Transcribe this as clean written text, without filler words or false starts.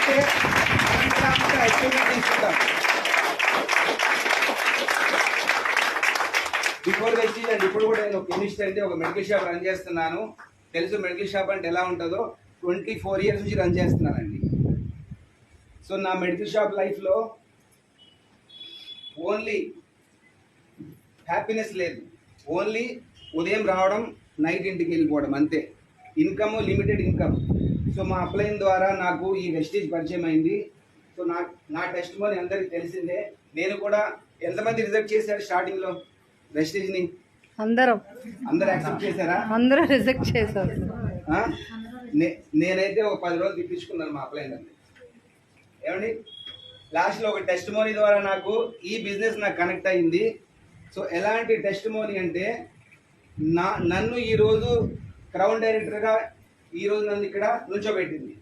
చేస్తే అచీవ్మెంట్ తీసుకుంటాం. Before Vestige and ఇప్పుడు కూడా నేను కెమిస్ట్ అంటే ఒక మెడికల్ షాప్ రన్ చేస్తున్నాను. తెలుసు మెడికల్ షాప్ అంటే ఎలా ఉంటుందో. 24 years నుంచి రన్ చేస్తున్నానండి. సో నా మెడికల్ షాప్ లైఫ్లో ఓన్లీ హ్యాపీనెస్ లేదు, ఓన్లీ ఉదయం రావడం నైట్ ఇంటికి వెళ్ళిపోవడం అంతే. Income limited income. సో మా అప్లైన్ ద్వారా నాకు ఈ వెస్టీజ్ పరిచయం అయింది. సో నా టెస్ట్ మోని అందరికి తెలిసిందే. నేను కూడా ఎంతమంది రిజెక్ట్ చేశారు స్టార్టింగ్లో వెస్టీజ్ని? అందరూ యాక్సెప్ట్ చేశారా? అందరూ రిజెక్ట్ చేశారు. నేనైతే ఒక 10 రోజులు తిప్పించుకున్నాను మా అప్లైన్ అండి. ఏమండి లాస్ట్లో ఒక టెస్ట్ మోనీ ద్వారా నాకు ఈ బిజినెస్ నాకు కనెక్ట్ అయింది. సో ఎలాంటి టెస్ట్ మోనీ అంటే నన్ను ఈరోజు క్రౌన్ డైరెక్టర్గా ఈరోజు నన్ను ఇక్కడ నుంచోబెట్టింది.